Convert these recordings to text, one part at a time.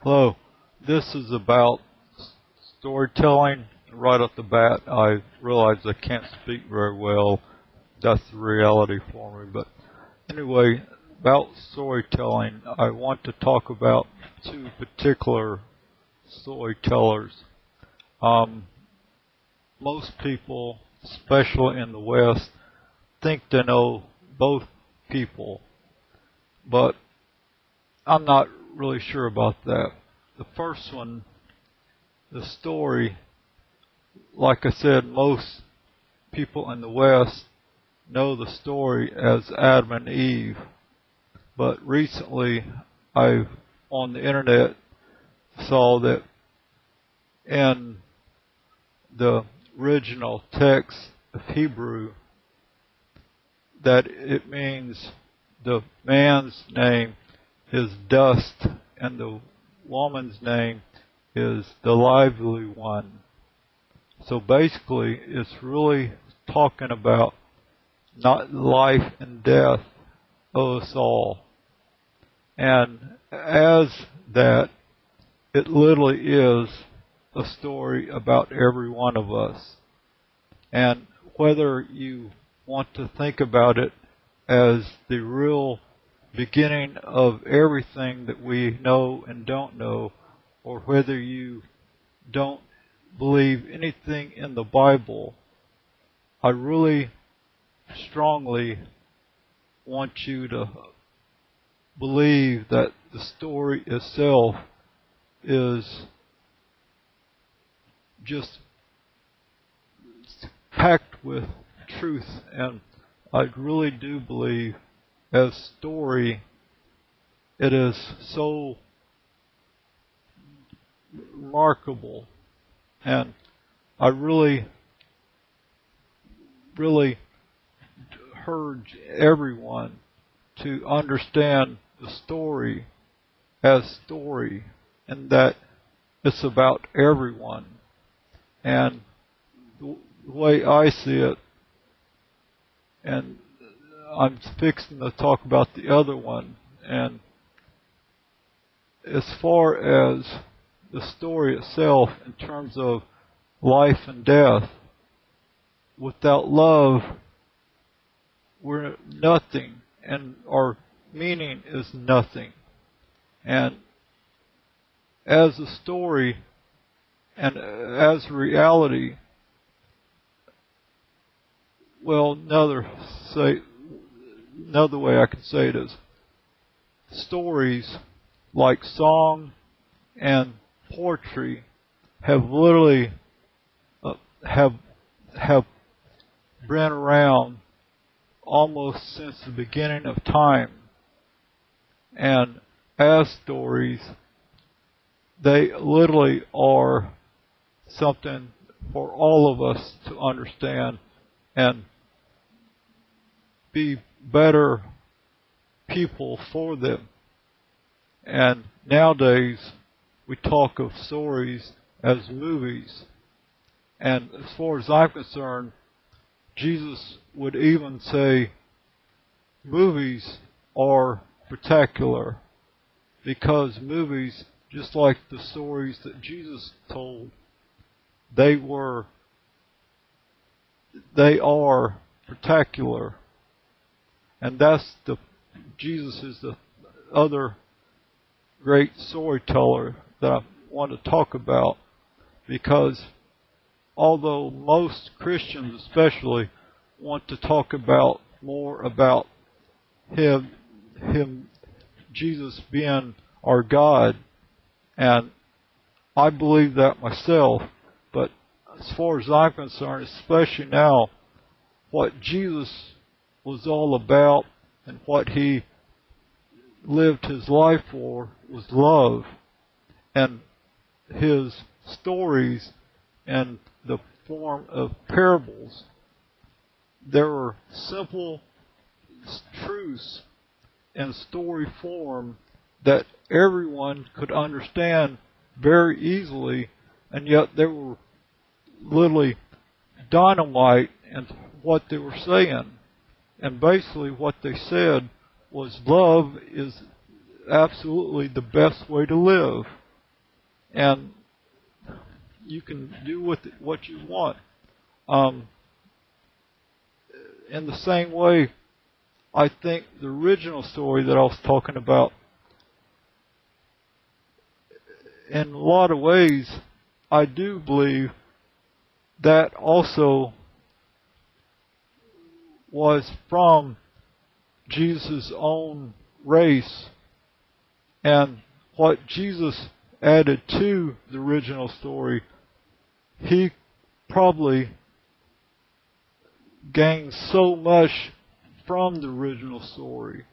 Hello. This is about storytelling. Right off the bat, I realize I can't speak very well. That's the reality for me. But anyway, about storytelling, I want to talk about two particular storytellers. Most people, especially in the West, think they know both people, but I'm not really sure about that. The first one, the story, like I said, most people in the West know the story as Adam and Eve. But recently, I on the internet saw that in the original text of Hebrew, that it means the man's name is dust and the woman's name is the lively one. So basically, it's really talking about not life and death of us all. And as that, it literally is a story about every one of us. And whether you want to think about it as the real beginning of everything that we know and don't know, or whether you don't believe anything in the Bible, I really strongly want you to believe that the story itself is just packed with truth. And I really do believe as story it is so remarkable. And I really urge everyone to understand the story as story, and that it's about everyone. And the way I see it, and I'm fixing to talk about the other one, and as far as the story itself in terms of life and death, without love, we're nothing, and our meaning is nothing. And as a story and as reality, well, another way I can say it is stories like song and poetry have literally have been around almost since the beginning of time. And as stories, they literally are something for all of us to understand and be better people for them. And nowadays, we talk of stories as movies. And as far as I'm concerned, Jesus would even say movies are spectacular, because movies, just like the stories that Jesus told, they are spectacular. And Jesus is the other great storyteller that I want to talk about, because although most Christians especially want to talk about more about Jesus being our God, and I believe that myself, but as far as I'm concerned, especially now, what Jesus was all about and what he lived his life for was love. And his stories in the form of parables, there were simple truths in story form that everyone could understand very easily, and yet they were literally dynamite in what they were saying. And basically what they said was love is absolutely the best way to live. and you can do with it what you want. In the same way, I think the original story that I was talking about, in a lot of ways, I do believe that also was from Jesus' own race, and what Jesus added to the original story, he probably gained so much from the original story,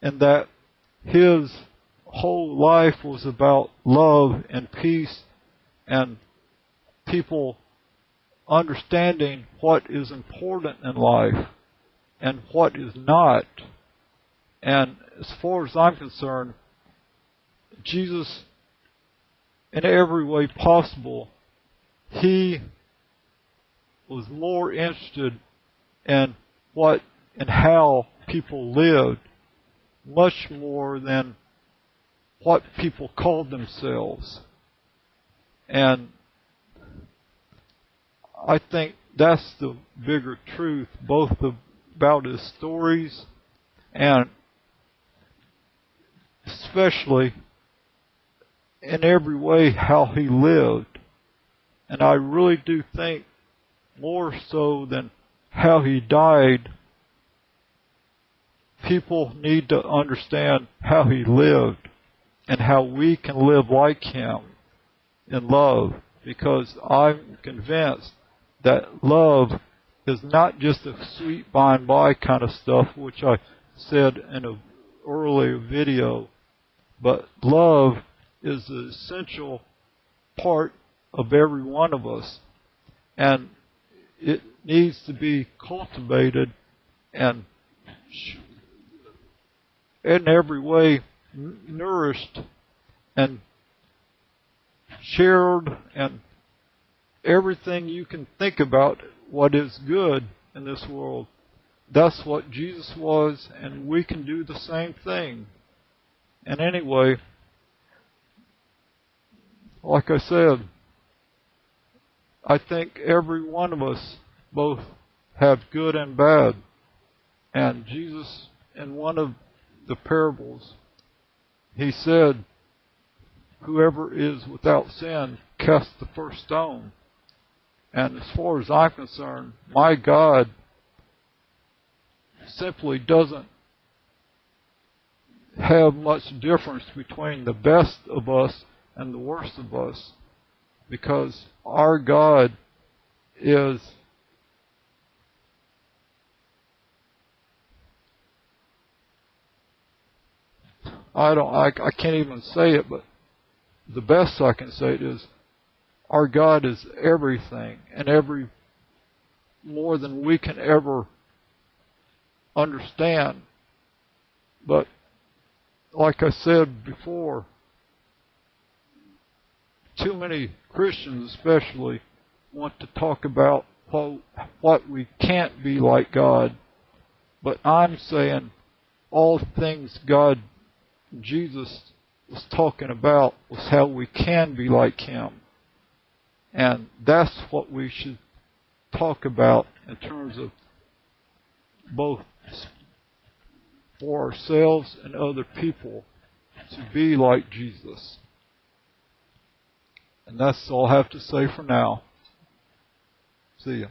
and that his whole life was about love and peace and people understanding what is important in life and what is not. And as far as I'm concerned, Jesus, in every way possible, he was more interested in what and how people lived, much more than what people called themselves. And I think that's the bigger truth, both about his stories and especially in every way how he lived. And I really do think more so than how he died, people need to understand how he lived and how we can live like him in love, because I'm convinced that love is not just a sweet by and by kind of stuff, which I said in an earlier video, but love is the essential part of every one of us, and it needs to be cultivated and in every way nourished and shared, and everything you can think about what is good in this world. That's what Jesus was, and we can do the same thing. And anyway, like I said, I think every one of us both have good and bad. And Jesus, in one of the parables, he said, whoever is without sin, cast the first stone. And as far as I'm concerned, my God simply doesn't have much difference between the best of us and the worst of us, because our God is I can't even say it, but the best I can say it is our God is everything, and every more than we can ever understand. But like I said before, too many Christians especially want to talk about what we can't be like God. But I'm saying all things God, Jesus was talking about was how we can be like him. And that's what we should talk about in terms of both for ourselves and other people, to be like Jesus. And that's all I have to say for now. See ya.